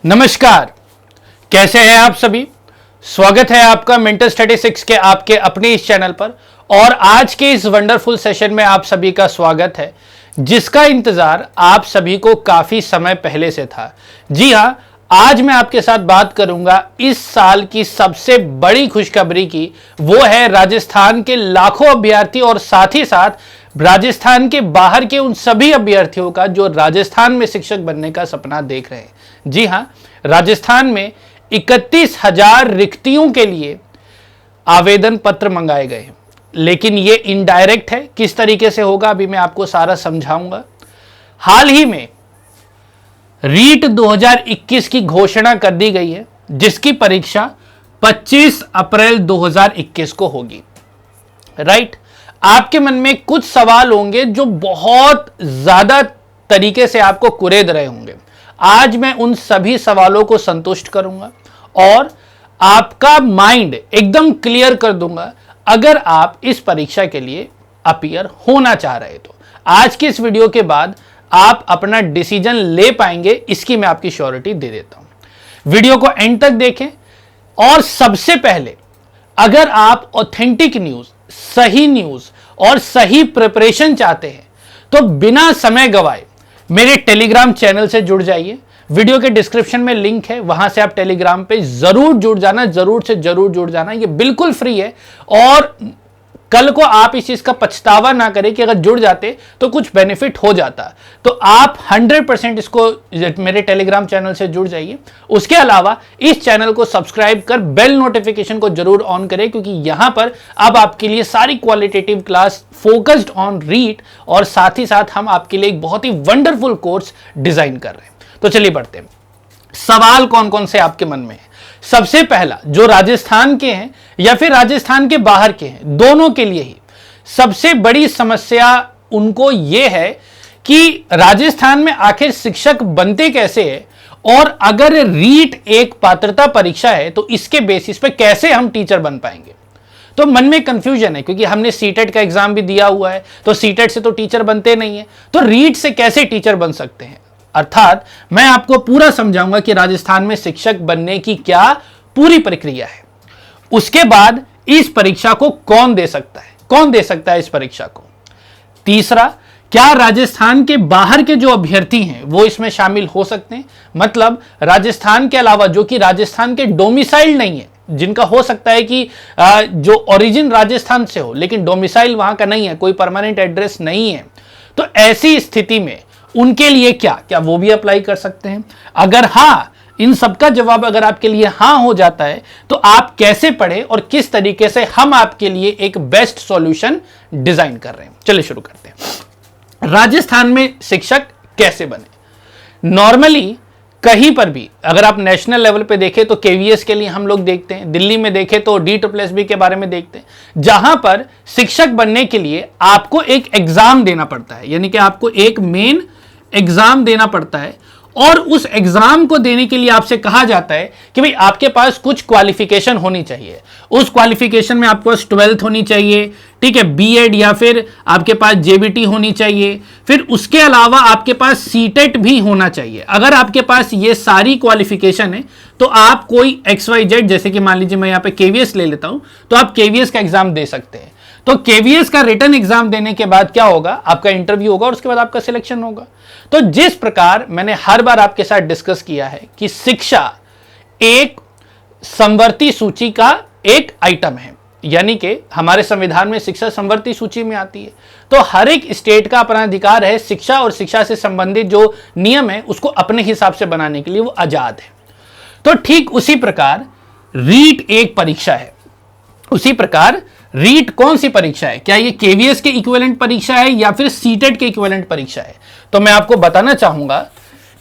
नमस्कार, कैसे हैं आप सभी। स्वागत है आपका मेंटल स्टैटिस्टिक्स के आपके अपने इस चैनल पर। और आज के इस वंडरफुल सेशन में आप सभी का स्वागत है, जिसका इंतजार आप सभी को काफी समय पहले से था। जी हां, आज मैं आपके साथ बात करूंगा इस साल की सबसे बड़ी खुशखबरी की। वो है राजस्थान के लाखों अभ्यर्थी और साथ ही साथ राजस्थान के बाहर के उन सभी अभ्यर्थियों का जो राजस्थान में शिक्षक बनने का सपना देख रहे हैं। जी हां, राजस्थान में 31,000 रिक्तियों के लिए आवेदन पत्र मंगाए गए हैं, लेकिन ये इनडायरेक्ट है। किस तरीके से होगा अभी मैं आपको सारा समझाऊंगा। हाल ही में रीट 2021 की घोषणा कर दी गई है, जिसकी परीक्षा 25 अप्रैल 2021 को होगी। राइट, आपके मन में कुछ सवाल होंगे जो बहुत ज्यादा तरीके से आपको कुरेद रहे होंगे। आज मैं उन सभी सवालों को संतुष्ट करूंगा और आपका माइंड एकदम क्लियर कर दूंगा अगर आप इस परीक्षा के लिए अपीयर होना चाह रहे तो। आज की इस वीडियो के बाद आप अपना डिसीजन ले पाएंगे, इसकी मैं आपकी श्योरिटी दे देता हूं। वीडियो को एंड तक देखें। और सबसे पहले, अगर आप ऑथेंटिक न्यूज, सही न्यूज और सही प्रिपरेशन चाहते हैं तो बिना समय गवाए मेरे टेलीग्राम चैनल से जुड़ जाइए। वीडियो के डिस्क्रिप्शन में लिंक है, वहां से आप टेलीग्राम पे जरूर जुड़ जाना, जरूर से जरूर जुड़ जाना। ये बिल्कुल फ्री है और कल को आप इस चीज का पछतावा ना करें कि अगर जुड़ जाते तो कुछ बेनिफिट हो जाता। तो आप 100% इसको मेरे टेलीग्राम चैनल से जुड़ जाइए। उसके अलावा इस चैनल को सब्सक्राइब कर बेल नोटिफिकेशन को जरूर ऑन करें, क्योंकि यहां पर अब आपके लिए सारी qualitative class focused on read और साथ ही साथ हम आपके लिए एक बहुत ही वंडरफुल कोर्स डिजाइन कर रहे हैं। तो चलिए बढ़ते हैं। सवाल कौन कौन से आपके मन में है। सबसे पहला, जो राजस्थान के हैं या फिर राजस्थान के बाहर के हैं, दोनों के लिए ही सबसे बड़ी समस्या उनको यह है कि राजस्थान में आखिर शिक्षक बनते कैसे हैं और अगर रीट एक पात्रता परीक्षा है तो इसके बेसिस पे कैसे हम टीचर बन पाएंगे। तो मन में कंफ्यूजन है, क्योंकि हमने सीटेट का एग्जाम भी दिया हुआ है, तो सीटेट से तो टीचर बनते नहीं है, तो रीट से कैसे टीचर बन सकते हैं। अर्थात मैं आपको पूरा समझाऊंगा कि राजस्थान में शिक्षक बनने की क्या पूरी प्रक्रिया है। उसके बाद इस परीक्षा को कौन दे सकता है, कौन दे सकता है इस परीक्षा को। तीसरा, क्या राजस्थान के बाहर के जो अभ्यर्थी हैं वो इसमें शामिल हो सकते हैं। मतलब राजस्थान के अलावा जो कि राजस्थान के डोमिसाइल नहीं है, जिनका हो सकता है कि जो ओरिजिन राजस्थान से हो लेकिन डोमिसाइल वहां का नहीं है, कोई परमानेंट एड्रेस नहीं है, तो ऐसी स्थिति में उनके लिए क्या वो भी अप्लाई कर सकते हैं। अगर हाँ, इन सबका जवाब अगर आपके लिए हाँ हो जाता है तो आप कैसे पढ़े और किस तरीके से हम आपके लिए एक बेस्ट सॉल्यूशन डिजाइन कर रहे हैं। चलिए शुरू करते हैं। राजस्थान में शिक्षक कैसे बने। नॉर्मली कहीं पर भी अगर आप नेशनल लेवल पे देखें तो केवीएस के लिए हम लोग देखते हैं, दिल्ली में देखें तो DSSB के बारे में देखते हैं, जहां पर शिक्षक बनने के लिए आपको एक एग्जाम देना पड़ता है, यानी कि आपको एक मेन एग्जाम देना पड़ता है। और उस एग्जाम को देने के लिए आपसे कहा जाता है कि भाई आपके पास कुछ क्वालिफिकेशन होनी चाहिए। उस क्वालिफिकेशन में आपको 12th होनी चाहिए, ठीक है, बीएड या फिर आपके पास जेबीटी होनी चाहिए, फिर उसके अलावा आपके पास सीटेट भी होना चाहिए। अगर आपके पास ये सारी क्वालिफिकेशन है तो आप कोई XYZ, जैसे कि मान लीजिए मैं यहाँ पे केवीएस ले लेता हूं, तो आप केवीएस का एग्जाम दे सकते हैं। तो केवीएस का रिटन एग्जाम देने के बाद क्या होगा, आपका इंटरव्यू होगा और उसके बाद आपका सिलेक्शन होगा। तो जिस प्रकार मैंने हर बार आपके साथ डिस्कस किया है कि शिक्षा एक समवर्ती सूची का एक आइटम है, यानी कि हमारे संविधान में शिक्षा समवर्ती सूची में आती है, तो हर एक स्टेट का अपना अधिकार है शिक्षा और शिक्षा से संबंधित जो नियम है उसको अपने हिसाब से बनाने के लिए वो आजाद है। तो ठीक उसी प्रकार रीट एक परीक्षा है। उसी प्रकार रीट कौन सी परीक्षा है, क्या ये केवीएस के इक्विवेलेंट परीक्षा है या फिर सीटेट के इक्विवेलेंट परीक्षा है। तो मैं आपको बताना चाहूंगा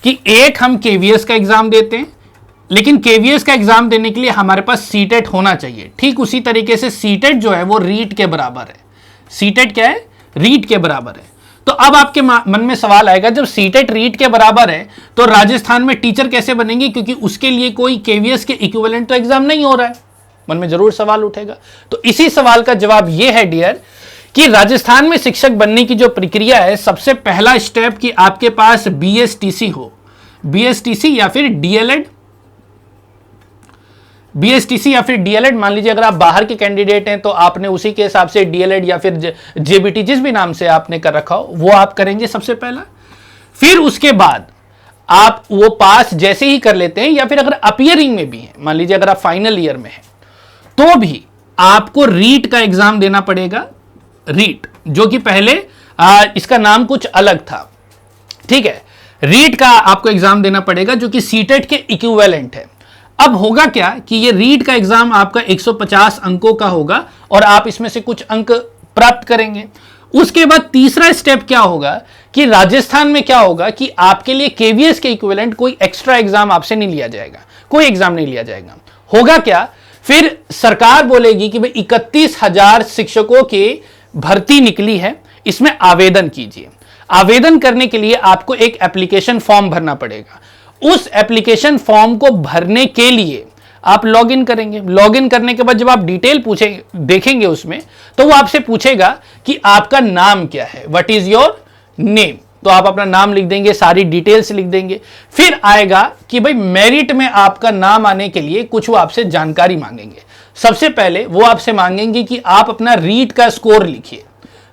कि एक हम केवीएस का एग्जाम देते हैं, लेकिन केवीएस का एग्जाम देने के लिए हमारे पास सीटेट होना चाहिए। ठीक उसी तरीके से सीटेट जो है वो रीट के बराबर है। सीटेट क्या है, रीट के बराबर है। तो अब आपके मन में सवाल आएगा, जब सीटेट रीट के बराबर है तो राजस्थान में टीचर कैसे बनेंगे, क्योंकि उसके लिए कोई केवीएस के इक्विवेलेंट तो एग्जाम नहीं हो रहा है। मन में जरूर सवाल उठेगा। तो इसी सवाल का जवाब यह है डियर, कि राजस्थान में शिक्षक बनने की जो प्रक्रिया है, सबसे पहला स्टेप कि आपके पास BSTC हो। बीएसटीसी या फिर डीएलएड, बीएसटीसी या फिर डीएलएड। मान लीजिए अगर आप बाहर के कैंडिडेट हैं तो आपने उसी के हिसाब से डीएलएड या फिर जेबीटी जिस भी नाम से आपने कर रखा हो वो आप करेंगे सबसे पहला। फिर उसके बाद आप वो पास जैसे ही कर लेते हैं या फिर अगर अपीयरिंग में भी है, मान लीजिए अगर आप फाइनल ईयर में हैं तो भी आपको रीट का एग्जाम देना पड़ेगा। रीट जो कि पहले इसका नाम कुछ अलग था, ठीक है। रीट का आपको एग्जाम देना पड़ेगा जो कि सीटेट के इक्विवेलेंट है। अब होगा क्या कि ये रीट का एग्जाम आपका 150 अंकों का होगा और आप इसमें से कुछ अंक प्राप्त करेंगे। उसके बाद तीसरा स्टेप क्या होगा कि राजस्थान में क्या होगा कि आपके लिए केवीएस के इक्विवेलेंट कोई एक्स्ट्रा एग्जाम आपसे नहीं लिया जाएगा, कोई एग्जाम नहीं लिया जाएगा। होगा क्या, फिर सरकार बोलेगी कि भाई 31,000 शिक्षकों की भर्ती निकली है, इसमें आवेदन कीजिए। आवेदन करने के लिए आपको एक एप्लीकेशन फॉर्म भरना पड़ेगा। उस एप्लीकेशन फॉर्म को भरने के लिए आप लॉगिन करेंगे। लॉगिन करने के बाद जब आप डिटेल देखेंगे उसमें तो वो आपसे पूछेगा कि आपका नाम क्या है, व्हाट इज योर नेम। तो आप अपना नाम लिख देंगे, सारी डिटेल्स लिख देंगे। फिर आएगा कि भाई मेरिट में आपका नाम आने के लिए कुछ वो आपसे जानकारी मांगेंगे। सबसे पहले वो आपसे मांगेंगे कि आप अपना रीट का स्कोर लिखिए,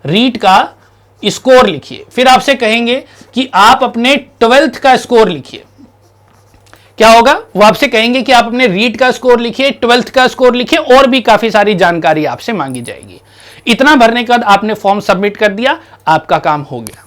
रीट का स्कोर लिखिए। फिर आपसे कहेंगे कि आप अपने 12th का स्कोर लिखिए। क्या होगा, वो आपसे कहेंगे कि आप अपने रीट का स्कोर लिखिए, 12th का स्कोर लिखिए और भी काफी सारी जानकारी आपसे मांगी जाएगी। इतना भरने के बाद आपने फॉर्म सबमिट कर दिया, आपका काम हो गया।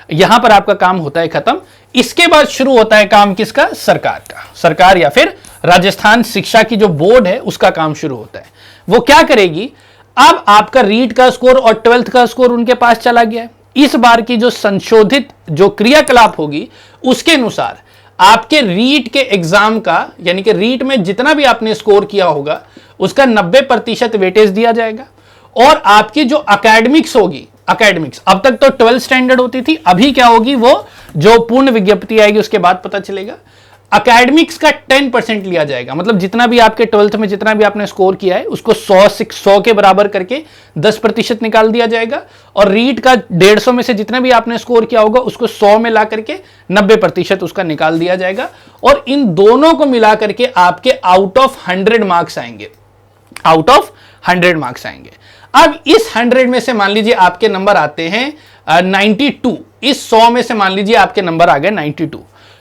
यहां पर आपका काम होता है खत्म। इसके बाद शुरू होता है काम किसका, सरकार का। सरकार या फिर राजस्थान शिक्षा की जो बोर्ड है उसका काम शुरू होता है। वो क्या करेगी, अब आपका रीट का स्कोर और 12th का स्कोर उनके पास चला गया है। इस बार की जो संशोधित जो क्रियाकलाप होगी उसके अनुसार आपके रीट के एग्जाम का, यानी कि रीट में जितना भी आपने स्कोर किया होगा उसका 90% वेटेज दिया जाएगा। और आपकी जो एकेडमिक्स होगी, एकेडमिक्स अब तक तो 12th स्टैंडर्ड होती थी, अभी क्या होगी वो जो पूर्ण विज्ञप्ति आएगी उसके बाद पता चलेगा। एकेडमिक्स का 10% लिया जाएगा, मतलब जितना भी आपके 12th में जितना भी आपने स्कोर किया है उसको 100 के बराबर करके 10% निकाल दिया जाएगा। और रीट का 150 में से जितना भी आपने स्कोर किया होगा उसको 100 में ला करके 90% उसका निकाल दिया जाएगा। और इन दोनों को मिला करके आपके आउट ऑफ 100 मार्क्स आएंगे, आउट ऑफ 100 मार्क्स आएंगे। अब इस 100 में से मान लीजिए आपके नंबर आते हैं 92, इस 100 में से मान लीजिए आपके नंबर आ गए 92,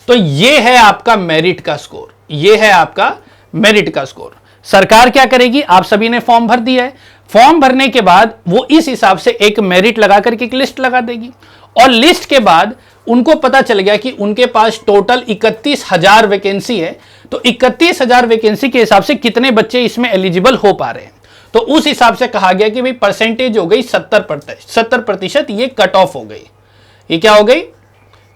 तो ये है आपका मेरिट का स्कोर, ये है आपका मेरिट का स्कोर। सरकार क्या करेगी, आप सभी ने फॉर्म भर दिया है, फॉर्म भरने के बाद वो इस हिसाब से एक मेरिट लगा करके एक लिस्ट लगा देगी। और लिस्ट के बाद उनको पता चल गया कि उनके पास टोटल 31,000 वैकेंसी है, तो 31,000 वैकेंसी के हिसाब से कितने बच्चे इसमें एलिजिबल हो पा रहे हैं। तो उस हिसाब से कहा गया कि भाई परसेंटेज हो गई 70%, ये कट ऑफ हो गई। ये क्या हो गई,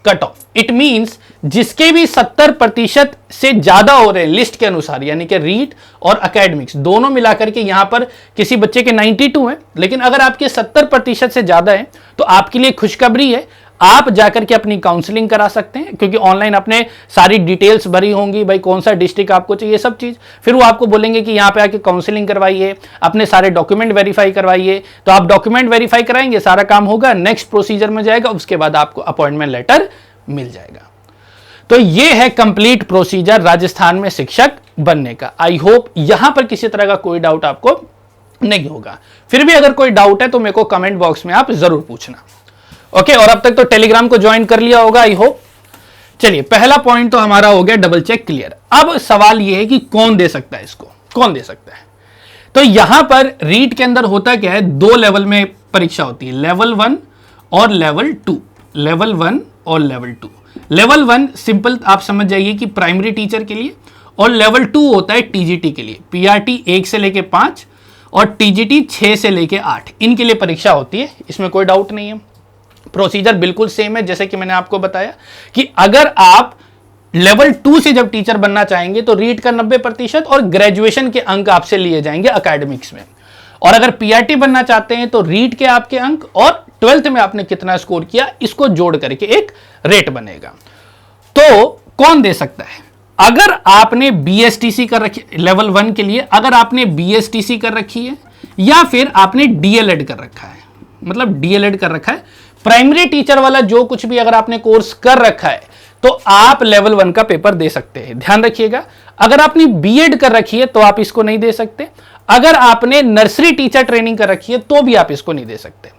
कट ऑफ। इट मींस जिसके भी 70% से ज्यादा हो रहे हैं लिस्ट के अनुसार, यानी कि रीट और एकेडमिक्स दोनों मिलाकर के यहां पर किसी बच्चे के 92 हैं, लेकिन अगर आपके 70% से ज्यादा है तो आपके लिए खुशखबरी है, आप जाकर के अपनी काउंसलिंग करा सकते हैं। क्योंकि ऑनलाइन अपने सारी डिटेल्स भरी होंगी, भाई कौन सा डिस्ट्रिक्ट आपको चाहिए, सब चीज। फिर वो आपको बोलेंगे कि यहाँ पे आके काउंसलिंग करवाइए, अपने सारे डॉक्यूमेंट वेरीफाई करवाइए। तो आप डॉक्यूमेंट वेरीफाई कराएंगे, सारा काम होगा, नेक्स्ट प्रोसीजर में जाएगा, उसके बाद आपको अपॉइंटमेंट लेटर मिल जाएगा। तो ये है कंप्लीट प्रोसीजर राजस्थान में शिक्षक बनने का। आई होप यहां पर किसी तरह का कोई डाउट आपको नहीं होगा। फिर भी अगर कोई डाउट है तो मेरे को कमेंट बॉक्स में आप जरूर पूछना। ओके, और अब तक तो टेलीग्राम को ज्वाइन कर लिया होगा, आई होप। चलिए, पहला पॉइंट तो हमारा हो गया डबल चेक क्लियर। अब सवाल यह है कि कौन दे सकता है इसको, कौन दे सकता है। तो यहां पर रीट के अंदर होता क्या है, 2 लेवल में परीक्षा होती है, लेवल 1 और लेवल 2। लेवल 1 और लेवल 2। लेवल 1 सिंपल आप समझ जाइए कि प्राइमरी टीचर के लिए, और लेवल 2 होता है टीजीटी के लिए। पीआरटी 1 से लेके 5 और टीजीटी 6 से लेके 8, इनके लिए परीक्षा होती है, इसमें कोई डाउट नहीं है। प्रोसीजर बिल्कुल सेम है, जैसे कि मैंने आपको बताया कि अगर आप लेवल 2 से जब टीचर बनना चाहेंगे तो रीट का 90% और ग्रेजुएशन के अंक आपसे लिए जाएंगे एकेडमिक्स में। और अगर पीआरटी बनना चाहते हैं तो रीट के आपके अंक और 12th में आपने कितना स्कोर किया, इसको जोड़ करके एक रेट बनेगा। तो कौन दे सकता है, अगर आपने बीएसटीसी कर रखी लेवल 1 के लिए, अगर आपने बीएसटीसी कर रखी है या फिर आपने डीएलएड कर रखा है, मतलब डीएलएड कर रखा है, प्राइमरी टीचर वाला जो कुछ भी अगर आपने कोर्स कर रखा है तो आप लेवल 1 का पेपर दे सकते हैं। ध्यान रखिएगा, अगर आपने बीएड कर रखी है तो आप इसको नहीं दे सकते, अगर आपने नर्सरी टीचर ट्रेनिंग कर रखी है तो भी आप इसको नहीं दे सकते।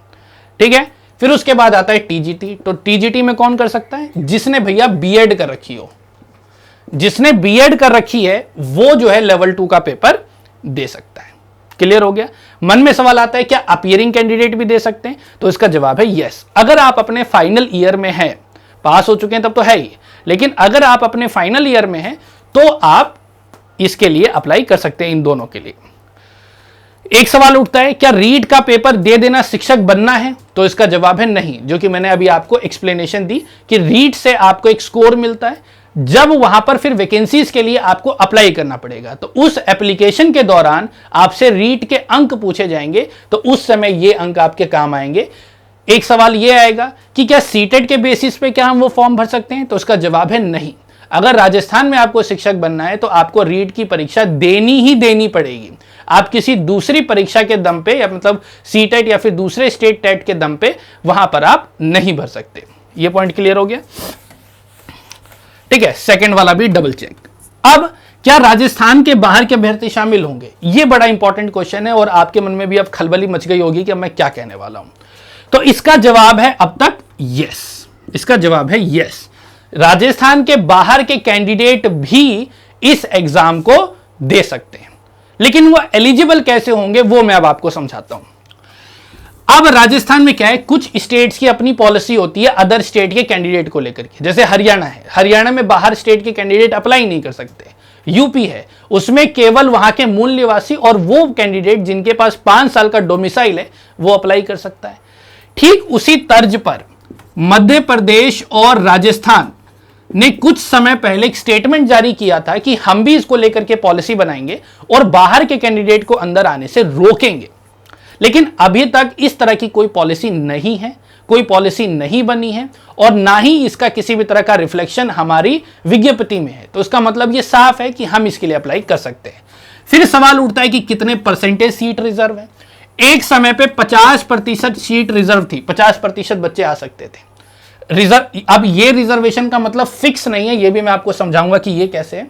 ठीक है, फिर उसके बाद आता है टीजीटी। तो टीजीटी में कौन कर सकता है? जिसने भैया बीएड कर रखी हो, जिसने बीएड कर रखी है वो जो है लेवल 2 का पेपर दे सकता है। क्लियर हो गया? मन में सवाल आता है क्या अपीयरिंग कैंडिडेट भी दे सकते हैं? तो इसका जवाब है यस। अगर आप अपने फाइनल ईयर में हैं, पास हो चुके हैं तब तो है ही, लेकिन अगर आप अपने फाइनल ईयर में हैं तो आप इसके लिए अप्लाई कर सकते हैं, इन दोनों के लिए। एक सवाल उठता है क्या रीट का पेपर दे देना शिक्षक बनना है? तो इसका जवाब है नहीं, जो कि मैंने अभी आपको एक्सप्लेनेशन दी कि रीट से आपको एक स्कोर मिलता है, जब वहां पर फिर वैकेंसीज के लिए आपको अप्लाई करना पड़ेगा तो उस एप्लीकेशन के दौरान आपसे रीट के अंक पूछे जाएंगे, तो उस समय ये अंक आपके काम आएंगे। एक सवाल ये आएगा कि क्या सीटेट के बेसिस पे क्या हम वो फॉर्म भर सकते हैं? तो इसका जवाब है नहीं। अगर राजस्थान में आपको शिक्षक बनना है तो आपको रीट की परीक्षा देनी ही देनी पड़ेगी। आप किसी दूसरी परीक्षा के दम पे, या मतलब सीटेट या फिर दूसरे स्टेट टेट के दम पे वहां पर आप नहीं भर सकते। ये पॉइंट क्लियर हो गया? ठीक है, सेकंड वाला भी डबल चेक। अब क्या राजस्थान के बाहर के अभ्यर्थी शामिल होंगे? यह बड़ा इंपॉर्टेंट क्वेश्चन है और आपके मन में भी अब खलबली मच गई होगी कि मैं क्या कहने वाला हूं। तो इसका जवाब है अब तक यस। इसका जवाब है यस, राजस्थान के बाहर के कैंडिडेट भी इस एग्जाम को दे सकते हैं, लेकिन वो एलिजिबल कैसे होंगे वो मैं अब आपको समझाता हूं। अब राजस्थान में क्या है, कुछ स्टेट्स की अपनी पॉलिसी होती है अदर स्टेट के कैंडिडेट को लेकर के। जैसे हरियाणा है, हरियाणा में बाहर स्टेट के कैंडिडेट अप्लाई नहीं कर सकते। यूपी है, उसमें केवल वहां के मूल निवासी और वो कैंडिडेट जिनके पास 5 साल का डोमिसाइल है वो अप्लाई कर सकता है। ठीक उसी तर्ज पर मध्य प्रदेश और राजस्थान ने कुछ समय पहले एक स्टेटमेंट जारी किया था कि हम भी इसको लेकर के पॉलिसी बनाएंगे और बाहर के कैंडिडेट को अंदर आने से रोकेंगे। लेकिन अभी तक इस तरह की कोई पॉलिसी नहीं है, कोई पॉलिसी नहीं बनी है और ना ही इसका किसी भी तरह का रिफ्लेक्शन हमारी विज्ञप्ति में है। तो इसका मतलब ये साफ है कि हम इसके लिए अप्लाई कर सकते हैं। फिर सवाल उठता है कि कितने परसेंटेज सीट रिजर्व है। एक समय पे 50% सीट रिजर्व थी, 50% बच्चे आ सकते थे रिजर्व। अब ये रिजर्वेशन का मतलब फिक्स नहीं है, ये भी मैं आपको समझाऊंगा कि ये कैसे है।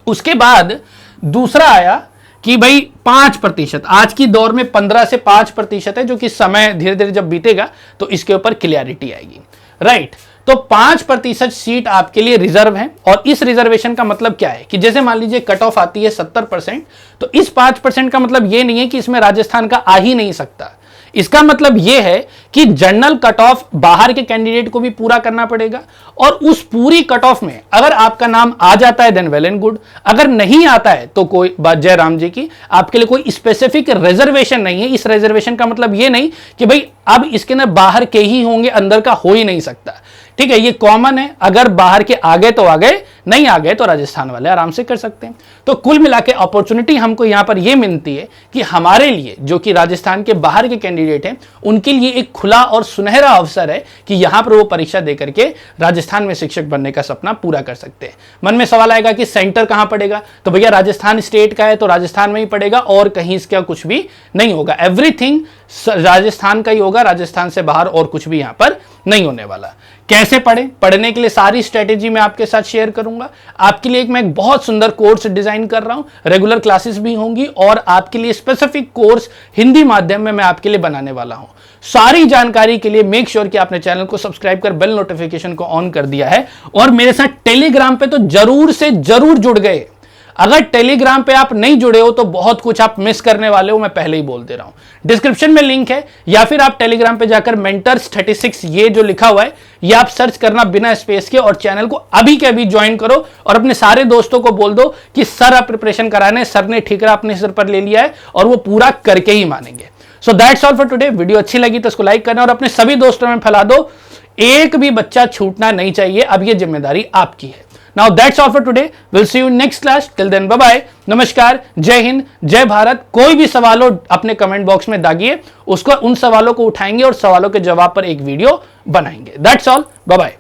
उसके बाद दूसरा आया कि भाई 5%, आज की दौर में 15 से 5% है, जो कि समय धीरे धीरे जब बीतेगा तो इसके ऊपर क्लियरिटी आएगी। राइट, तो 5% सीट आपके लिए रिजर्व है। और इस रिजर्वेशन का मतलब क्या है कि जैसे मान लीजिए कट ऑफ आती है 70%, तो इस 5% का मतलब ये नहीं है कि इसमें राजस्थान का आ ही नहीं सकता। इसका मतलब यह है कि जनरल कट ऑफ बाहर के कैंडिडेट को भी पूरा करना पड़ेगा और उस पूरी कट ऑफ में अगर आपका नाम आ जाता है देन वेल एंड गुड, अगर नहीं आता है तो कोई बात जयराम जी की, आपके लिए कोई स्पेसिफिक रिजर्वेशन नहीं है। इस रिजर्वेशन का मतलब यह नहीं कि भाई अब इसके अंदर बाहर के ही होंगे, अंदर का हो ही नहीं सकता। ठीक है, ये कॉमन है, अगर बाहर के आ गए तो आ गए, नहीं आ गए तो राजस्थान वाले आराम से कर सकते हैं। तो कुल मिला के अपॉर्चुनिटी हमको यहां पर यह मिलती है कि हमारे लिए जो कि राजस्थान के बाहर के कैंडिडेट हैं उनके लिए एक खुला और सुनहरा अवसर है कि यहां पर वो परीक्षा देकर के राजस्थान में शिक्षक बनने का सपना पूरा कर सकते हैं। मन में सवाल आएगा कि सेंटर कहां पड़ेगा, तो भैया राजस्थान स्टेट का है तो राजस्थान में ही पड़ेगा और कहीं इसका कुछ भी नहीं होगा। एवरीथिंग राजस्थान का ही होगा, राजस्थान से बाहर और कुछ भी यहां पर नहीं होने वाला। कैसे पढ़ें, पढ़ने के लिए सारी स्ट्रेटेजी मैं आपके साथ शेयर करूंगा। आपके लिए मैं एक बहुत सुंदर कोर्स डिजाइन कर रहा हूं, रेगुलर क्लासेस भी होंगी और आपके लिए स्पेसिफिक कोर्स हिंदी माध्यम में मैं आपके लिए बनाने वाला हूं। सारी जानकारी के लिए मेक श्योर कि आपने चैनल को सब्सक्राइब कर बेल नोटिफिकेशन को ऑन कर दिया है और मेरे साथ टेलीग्राम पे तो जरूर से जरूर जुड़ गए। अगर टेलीग्राम पे आप नहीं जुड़े हो तो बहुत कुछ आप मिस करने वाले हो, मैं पहले ही बोल दे रहा हूं। डिस्क्रिप्शन में लिंक है या फिर आप टेलीग्राम पे जाकर मेंटर्स 36 ये जो लिखा हुआ है ये आप सर्च करना बिना स्पेस के और चैनल को अभी के अभी ज्वाइन करो और अपने सारे दोस्तों को बोल दो कि सर आप प्रिपरेशन कराने, सर ने ठीकरा अपने सिर पर ले लिया है और वो पूरा करके ही मानेंगे। So that's all for today. Video अच्छी लगी तो इसको लाइक करना और अपने सभी दोस्तों में फैला दो। एक भी बच्चा छूटना नहीं चाहिए, अब ये जिम्मेदारी आपकी है। Now that's all for today. We'll see you next class. Till then, bye bye. नमस्कार, जय हिंद, जय भारत। कोई भी सवाल हो अपने कमेंट बॉक्स में दागिए, उसको उन सवालों को उठाएंगे और सवालों के जवाब पर एक वीडियो बनाएंगे। That's all. Bye bye.